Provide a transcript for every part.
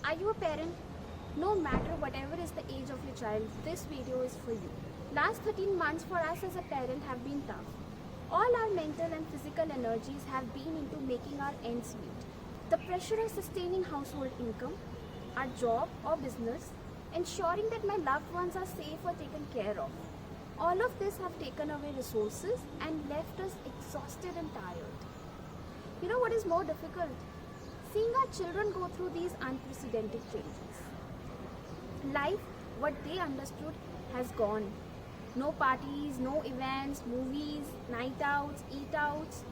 Are you a parent? No matter whatever is the age of your child, this video is for you. Last 13 months for us as a parent have been tough. All our mental and physical energies have been into making our ends meet. The pressure of sustaining household income, our job or business, ensuring that my loved ones are safe or taken care of. All of this have taken away resources and left us exhausted and tired. You know what is more difficult? Seeing our children go through these unprecedented changes. Life, what they understood, has gone. No parties, no events, movies, night outs, eat outs.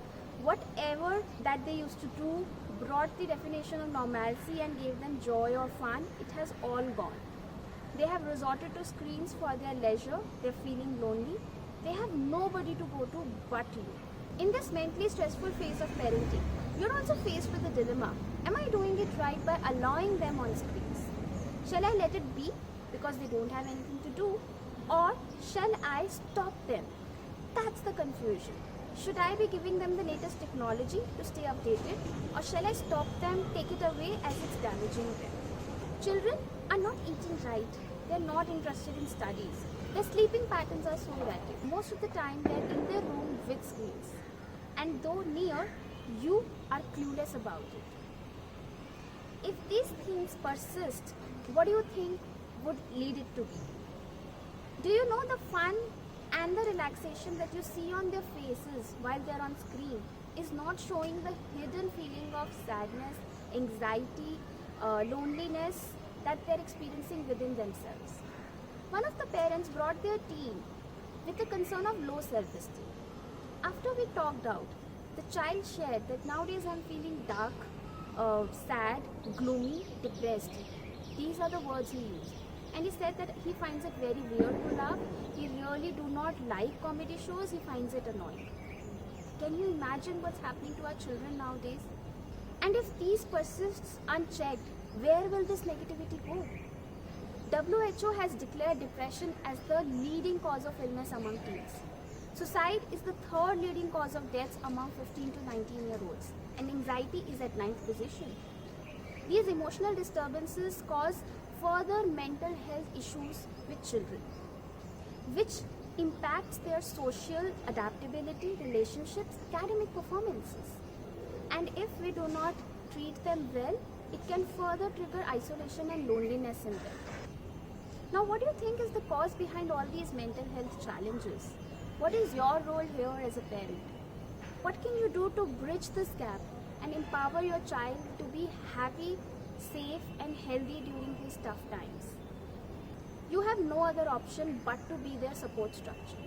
Whatever that they used to do brought the definition of normalcy and gave them joy or fun, it has all gone. They have resorted to screens for their leisure, they're feeling lonely, they have nobody to go to but you. In this mentally stressful phase of parenting, you're also faced with a dilemma. Am I doing it right by allowing them on screens? Shall I let it be because they don't have anything to do? Or shall I stop them? That's the confusion. Should I be giving them the latest technology to stay updated? Or shall I stop them, take it away as it's damaging them? Children are not eating right. They're not interested in studies. Their sleeping patterns are so erratic. Most of the time they're in their room with screens. And though near, you are clueless about it. If these things persist, what do you think would lead it to be? Do you know the fun and the relaxation that you see on their faces while they're on screen is not showing the hidden feeling of sadness, anxiety, loneliness that they're experiencing within themselves? One of the parents brought their teen with a concern of low self-esteem. After we talked out, the child shared that nowadays I'm feeling dark, sad, gloomy, depressed. These are the words he used. And he said that he finds it very weird to laugh. He really do not like comedy shows. He finds it annoying. Can you imagine what's happening to our children nowadays? And if these persists unchecked, where will this negativity go? WHO has declared depression as the leading cause of illness among teens. Suicide is the third leading cause of deaths among 15 to 19-year-olds, and anxiety is at 9th position. These emotional disturbances cause further mental health issues with children, which impacts their social adaptability, relationships, academic performances. And if we do not treat them well, it can further trigger isolation and loneliness in them. Now, what do you think is the cause behind all these mental health challenges? What is your role here as a parent? What can you do to bridge this gap and empower your child to be happy, safe and healthy during these tough times? You have no other option but to be their support structure.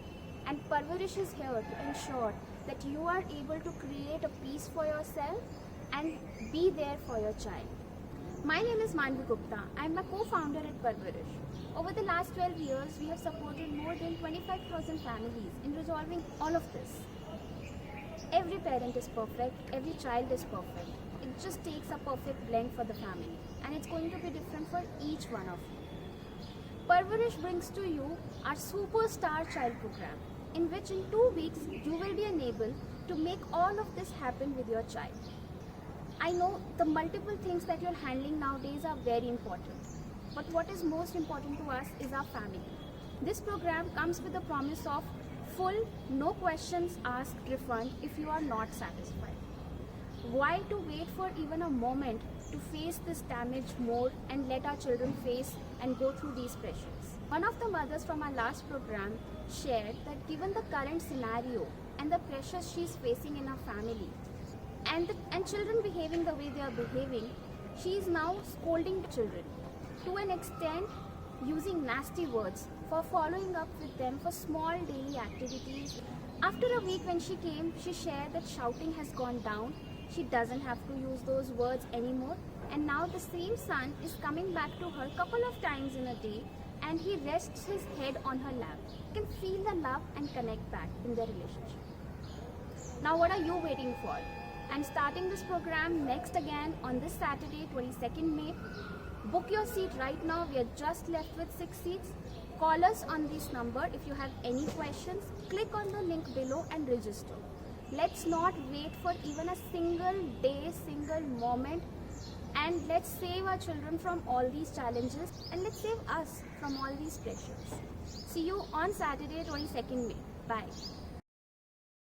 And Parvarish is here to ensure that you are able to create a peace for yourself and be there for your child. My name is Manvi Gupta. I am a co-founder at Parvarish. Over the last 12 years, we have supported more than 25,000 families in resolving all of this. Every parent is perfect, every child is perfect. It just takes a perfect blend for the family, and it's going to be different for each one of you. Parvarish brings to you our Superstar Child program, in which in 2 weeks you will be enabled to make all of this happen with your child. I know the multiple things that you're handling nowadays are very important, but what is most important to us is our family. This program comes with the promise of full, no questions asked refund if you are not satisfied. Why to wait for even a moment to face this damage more and let our children face and go through these pressures? One of the mothers from our last program shared that given the current scenario and the pressures she's facing in her family and children behaving the way they are behaving, she is now scolding the children to an extent using nasty words for following up with them for small daily activities. After a week when she came, she shared that shouting has gone down. She doesn't have to use those words anymore, and now the same son is coming back to her a couple of times in a day and he rests his head on her lap. You can feel the love and connect back in their relationship. Now what are you waiting for? I'm starting this program next again on this Saturday, 22nd May. Book your seat right now. We are just left with 6 seats. Call us on this number if you have any questions. Click on the link below and register. Let's not wait for even a single day, single moment And let's save our children from all these challenges, and let's save us from all these pressures. See you on Saturday 22nd May. Bye.